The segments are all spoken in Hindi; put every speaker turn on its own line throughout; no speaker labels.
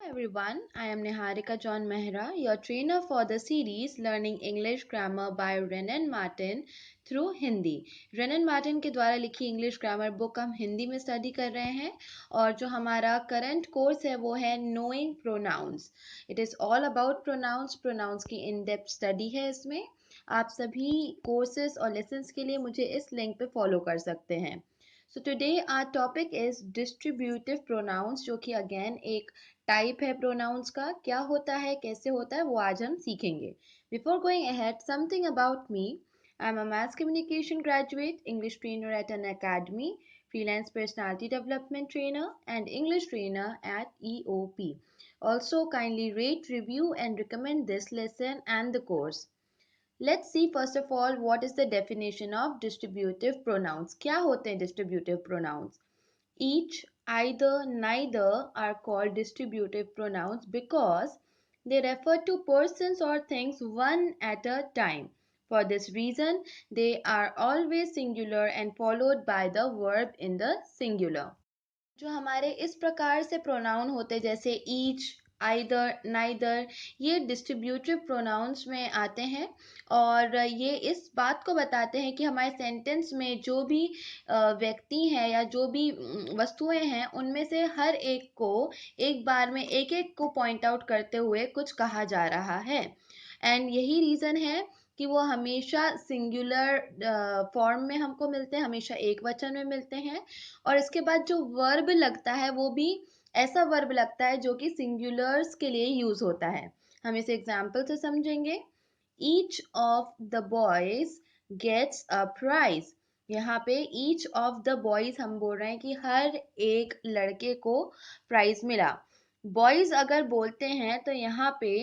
Everyone, I am Niharika John Mehra, your trainer for the series Learning English Grammar by Renan Martin through Hindi. Renan Martin के द्वारा लिखी इंग्लिश ग्रामर बुक हम हिंदी में स्टडी कर रहे हैं और जो हमारा करंट कोर्स है वो है knowing pronouns. It is all about pronouns की इन डेप्थ स्टडी है इसमें. आप सभी कोर्सेज और लेसन्स के लिए मुझे इस लिंक पे फॉलो कर सकते हैं. So today our topic is distributive pronouns जो कि again एक टाइप है प्रोनाउंस का. क्या होता है, कैसे होता है, वो आज हम सीखेंगे. Before going ahead, something about me. I am a mass communication graduate, English trainer at an academy, freelance personality development trainer, and English trainer at EOP. Also, kindly rate, review, and recommend this lesson and the course. Let's see first of all what is the definition of distributive pronouns. क्या होते हैं distributive pronouns? Each, either, neither are called distributive pronouns because they refer to persons or things one at a time. For this reason, they are always singular and followed by the verb in the singular. जो हमारे इस प्रकार से प्रोनाउन होते हैं जैसे ईच, आइदर, नाइदर, ये डिस्ट्रीब्यूटिव प्रोनाउंस में आते हैं और ये इस बात को बताते हैं कि हमारे सेंटेंस में जो भी व्यक्ति हैं या जो भी वस्तुएं हैं उनमें से हर एक को एक बार में एक एक को पॉइंट आउट करते हुए कुछ कहा जा रहा है. एंड यही रीज़न है कि वो हमेशा सिंगुलर फॉर्म में हमको मिलते हैं, हमेशा एक वचन में मिलते हैं. और इसके बाद जो वर्ब लगता है वो भी ऐसा वर्ब लगता है जो कि सिंगुलर्स के लिए यूज होता है. हम इसे एग्जाम्पल से समझेंगे. Each of the boys gets a prize. यहाँ पे ईच ऑफ द बॉयज हम बोल रहे हैं कि हर एक लड़के को प्राइज मिला. बॉयज अगर बोलते हैं तो यहाँ पे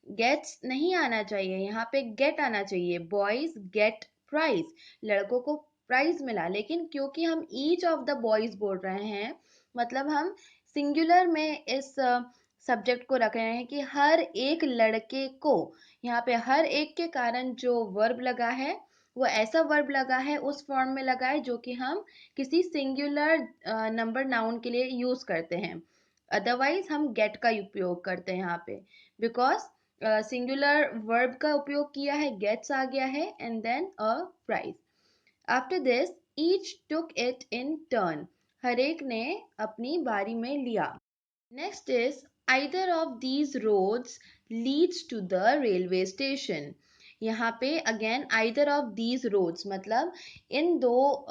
गेट्स नहीं आना चाहिए, यहाँ पे गेट आना चाहिए. बॉयज गेट प्राइज, लड़कों को प्राइज मिला. लेकिन क्योंकि हम ईच ऑफ द बॉयज बोल रहे हैं मतलब हम सिंगुलर में इस सब्जेक्ट को रख रहे हैं कि हर एक लड़के को. यहाँ पे हर एक के कारण जो वर्ब लगा है वो ऐसा वर्ब लगा है, उस फॉर्म में लगा है जो कि हम किसी सिंगुलर नंबर नाउन के लिए यूज करते हैं. अदरवाइज हम गेट का उपयोग करते हैं यहाँ पे बिकॉज सिंगुलर वर्ब का उपयोग किया है, गेट्स आ गया है and then a prize. After this each took it in turn. हर एक ने अपनी बारी में लिया. Next is either of these roads leads to the railway station. यहाँ पे again either of these roads मतलब इन दो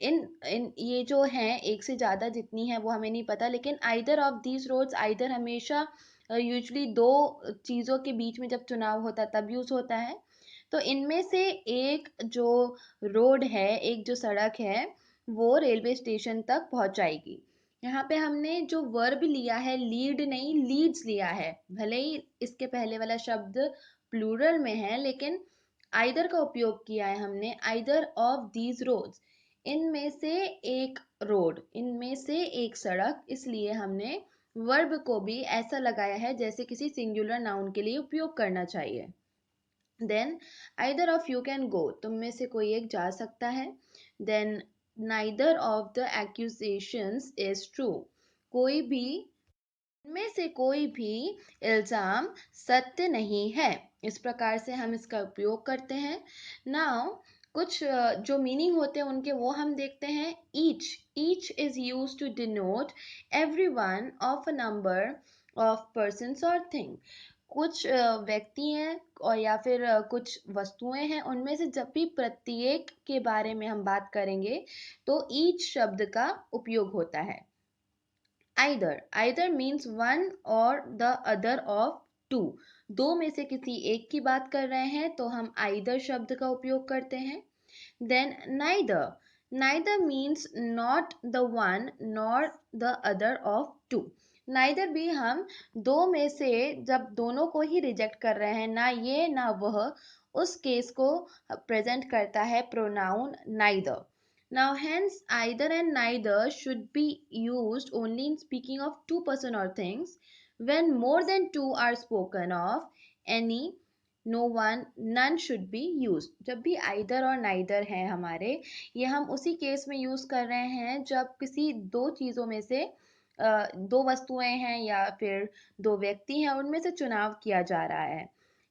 इन इन ये जो हैं एक से ज़्यादा जितनी है वो हमें नहीं पता, लेकिन either of these roads, either हमेशा यूजली दो चीज़ों के बीच में जब चुनाव होता है तब यूज़ होता है. तो इनमें से एक जो रोड है, एक जो सड़क है वो रेलवे स्टेशन तक पहुंचाएगी. यहाँ पे हमने जो वर्ब लिया है लीड नहीं लीड्स लिया है. भले ही इसके पहले वाला शब्द प्लूरल में है लेकिन आइदर का उपयोग किया है हमने. आइदर ऑफ दीज रोड्स, इनमें से एक रोड, इनमें से एक सड़क, इसलिए हमने वर्ब को भी ऐसा लगाया है जैसे किसी सिंगुलर नाउन के लिए उपयोग करना चाहिए. Then either of you can go, तुम में से कोई एक जा सकता है. Then neither of the accusations is true, कोई भी, इनमें से कोई भी इल्ज़ाम सत्य नहीं है. इस प्रकार से हम इसका उपयोग करते हैं. नाउ कुछ जो मीनिंग होते हैं उनके वो हम देखते हैं. Each is use to denote every one of a number of persons और थिंग. कुछ व्यक्ति हैं और या फिर कुछ वस्तुएं हैं, उनमें से जब भी प्रत्येक के बारे में हम बात करेंगे तो ईच शब्द का उपयोग होता है. आइदर मीन्स वन और द अदर ऑफ टू. दो में से किसी एक की बात कर रहे हैं तो हम आइदर शब्द का उपयोग करते हैं. Then neither means not the one nor the other of two. Neither भी हम दो में से जब दोनों को ही रिजेक्ट कर रहे हैं, ना ये ना वह, उस केस को प्रेजेंट करता है pronoun neither. Now, hence, either and neither should be used only in speaking of two person or things. When more than two are spoken of, any, no one, none should be used. जब भी either और neither है हमारे, ये हम उसी केस में यूज कर रहे हैं जब किसी दो चीज़ों में से दो वस्तुएं हैं या फिर दो व्यक्ति हैं, उनमें से चुनाव किया जा रहा है।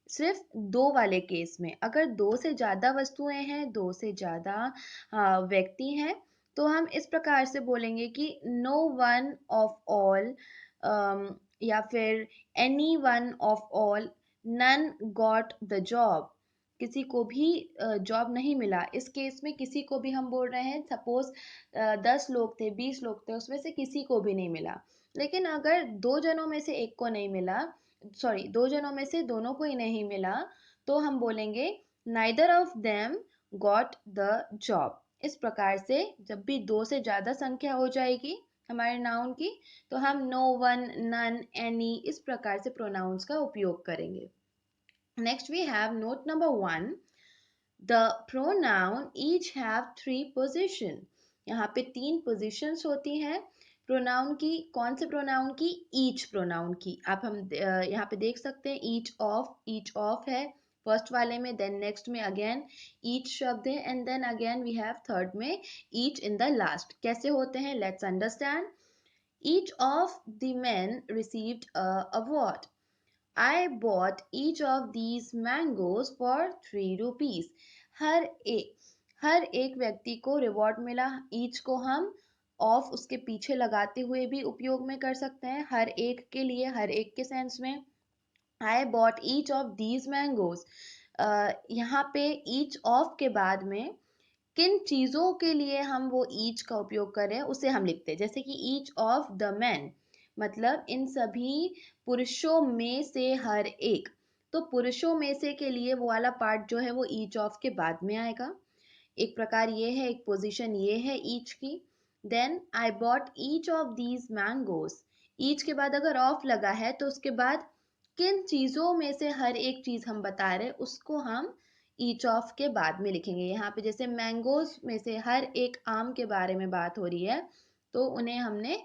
सिर्फ दो वाले केस में, अगर दो से ज़्यादा वस्तुएं हैं, दो से ज़्यादा व्यक्ति हैं, तो हम इस प्रकार से बोलेंगे कि नो वन ऑफ ऑल, या फिर any one of all, none got the job. किसी को भी जॉब नहीं मिला। इस केस में किसी को भी हम बोल रहे हैं, सपोज 10 लोग थे, 20 लोग थे, उसमें से किसी को भी नहीं मिला। लेकिन अगर दो जनों में से एक को नहीं मिला, सॉरी, दो जनों में से दोनों को ही नहीं मिला, तो हम बोलेंगे neither of them got the job. इस प्रकार से जब भी दो से ज्यादा संख्या हो जाएगी हमारे नाउन की, तो हम नो वन, नन, एनी इस प्रकार से प्रोनाउंस का उपयोग करेंगे। Next we have note number 1, the pronoun each have 3 position। यहाँ पे 3 पोजिशंस होती हैं प्रोनाउन की। कौन से प्रोनाउन की? ईच प्रोनाउन की। आप हम यहाँ पे देख सकते हैं ईच ऑफ है फर्स्ट वाले में, देन नेक्स्ट में अगेन ईच शब्द है, and then again we have third में ईच इन द लास्ट। कैसे होते हैं, let's understand. Each of the men received a award। I bought each of these mangoes for 3 rupees। हर एक व्यक्ति को रिवॉर्ड मिला। ईच को हम ऑफ उसके पीछे लगाते हुए भी उपयोग में कर सकते हैं, हर एक के लिए, हर एक के सेंस में। I bought each of these mangoes। यहाँ पे ईच ऑफ के बाद में किन चीजों के लिए हम वो ईच का उपयोग कर रहे हैं उसे हम लिखते हैं। जैसे कि ईच ऑफ द मैन, मतलब इन सभी पुरुषों में से हर एक। तो पुरुषों में से के लिए वो वाला पार्ट जो है वो ईच ऑफ के बाद में आएगा। एक प्रकार ये है, एक पोजीशन ये है ईच की। Then I bought each of these mangoes. Each के बाद अगर ऑफ लगा है तो उसके बाद किन चीजों में से हर एक चीज हम बता रहे उसको हम ईच ऑफ के बाद में लिखेंगे। यहाँ पे जैसे मैंगोज में से हर एक आम के बारे में बात हो रही है, तो उन्हें हमने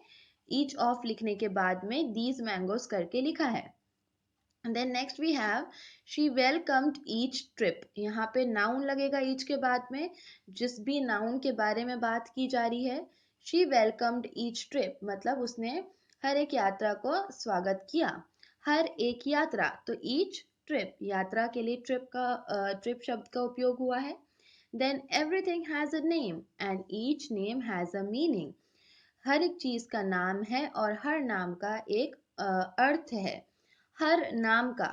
ईच ऑफ लिखने के बाद में दीज मैंगोज करके लिखा है। And then next we have she welcomed each trip। यहाँ पे नाउन लगेगा ईच के बाद में, जिस भी नाउन के बारे में बात की जा रही है। she welcomed each trip मतलब उसने हर एक यात्रा को स्वागत किया। हर एक यात्रा, तो each trip यात्रा के लिए ट्रिप शब्द का उपयोग हुआ है। then everything has a name and each name has a meaning। हर एक चीज का नाम है और हर नाम का एक अर्थ है। हर नाम का,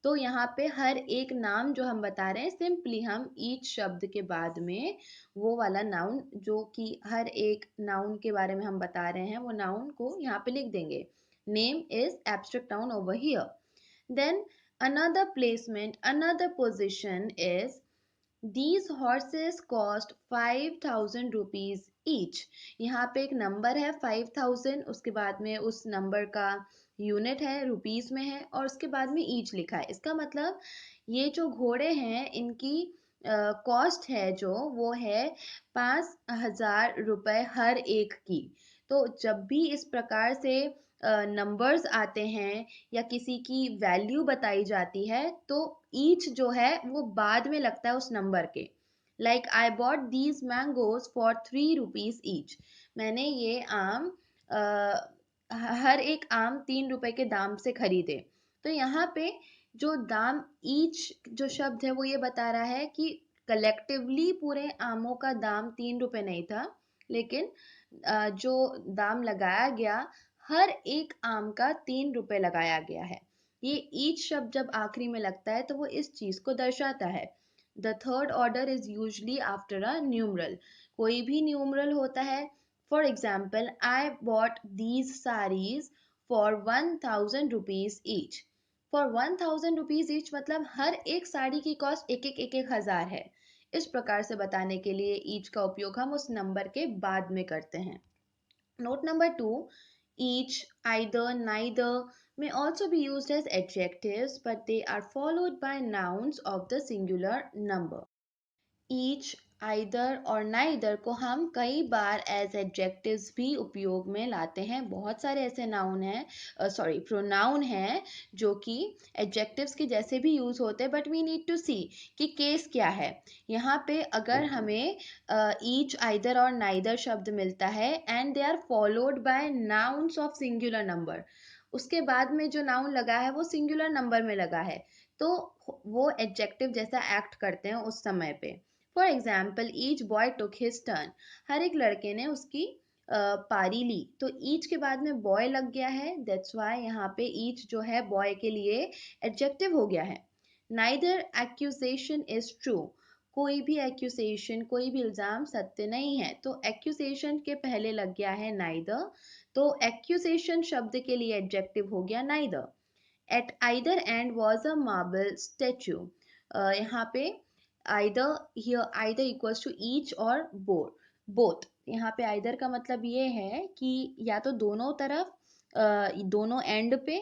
तो यहाँ पे हर एक नाम जो हम बता रहे हैं, सिंपली हम ईच शब्द के बाद में वो वाला नाउन जो कि हर एक नाउन के बारे में हम बता रहे हैं वो नाउन को यहाँ पे लिख देंगे। Name is abstract noun over here. Then another placement, another position is These horses cost 5,000 rupees each। यहाँ पे एक नंबर है 5,000, उसके बाद में उस नंबर का यूनिट है रुपीस में है, और उसके बाद में ईच लिखा है। इसका मतलब ये जो घोड़े हैं इनकी कॉस्ट है जो वो है 5,000 रुपए हर एक की। तो जब भी इस प्रकार से नंबर्स आते हैं या किसी की वैल्यू बताई जाती है, तो ईच जो है वो बाद में लगता है उस नंबर के। Like I bought these mangoes for 3 rupees each. मैंने ये आम हर एक आम 3 रुपए के दाम से खरीदे। तो यहाँ पे जो दाम, ईच जो शब्द है वो ये बता रहा है कि कलेक्टिवली पूरे आमों का दाम 3 रुपए नहीं था, लेकिन जो दाम लगाया गया हर एक आम का 3 रुपए लगाया गया है। ये ईच शब्द जब आखिरी में लगता है तो वो इस चीज को दर्शाता है। The third order is usually after a numeral. कोई भी न्यूमरल होता है। For example, I bought these saris for 1,000 rupees each. For 1,000 rupees each मतलब हर एक साड़ी की कॉस्ट एक एक हजार है। इस प्रकार से बताने के लिए ईच का उपयोग हम उस नंबर के बाद में करते हैं। Note number 2, each, either, neither may also be used as adjectives, but they are followed by nouns of the singular number। Each, either और नाइदर को हम कई बार एज एडजेक्टिव्स भी उपयोग में लाते हैं। बहुत सारे ऐसे नाउन हैं, सॉरी प्रोनाउन हैं, जो कि एडजेक्टिव्स के जैसे भी यूज होते हैं, बट वी नीड टू सी कि केस क्या है। यहाँ पे अगर हमें ईच, आइदर और नाइदर शब्द मिलता है and they are followed by nouns of singular number, उसके बाद में जो नाउन लगा है वो सिंगुलर नंबर में लगा है, तो वो एडजेक्टिव जैसा एक्ट करते हैं उस समय पे। For example, each boy took his turn, हर एक लड़के ने उसकी पारी ली, तो ईच के बाद में बॉय लग गया है, दैट्स वाई यहाँ पे ईच जो है बॉय के लिए एडजेक्टिव हो गया है। नाइदर एक्यूजेशन इज ट्रू, कोई भी एक्यूजेशन, कोई भी इल्जाम सत्य नहीं है, तो एक्यूजेशन के पहले लग गया है नाइदर, तो एक्यूजेशन शब्द के लिए एडजेक्टिव हो गया neither. At either end was a marble statue. यहाँ पे either, here either equals to each और both। यहाँ पे either का मतलब ये है कि या तो दोनों तरफ, दोनों एंड पे,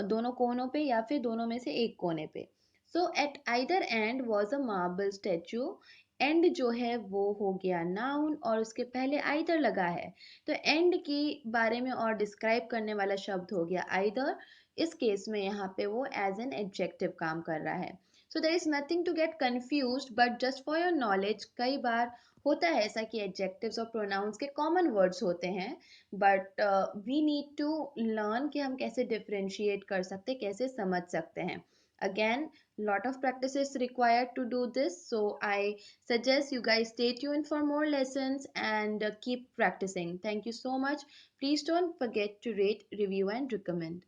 दोनों कोनों पे, या फिर दोनों में से एक कोने पे। So at either end was a marble statue, and जो है वो हो गया नाउन और उसके पहले आइदर लगा है, तो एंड के बारे में और डिस्क्राइब करने वाला शब्द हो गया आइदर। इस केस में यहाँ पे वो एज एन एडजेक्टिव काम कर रहा है। So there is nothing to get confused, but just for your knowledge, कई बार होता है ऐसा कि एडजेक्टिव्स और प्रोनाउंस के कॉमन वर्ड्स होते हैं, but we need to learn कि हम कैसे डिफरेंशिएट कर सकते, कैसे समझ सकते हैं। Again, lot of practice is required to do this, so I suggest you guys stay tuned for more lessons and keep practicing. Thank you so much. Please don't forget to rate, review and recommend.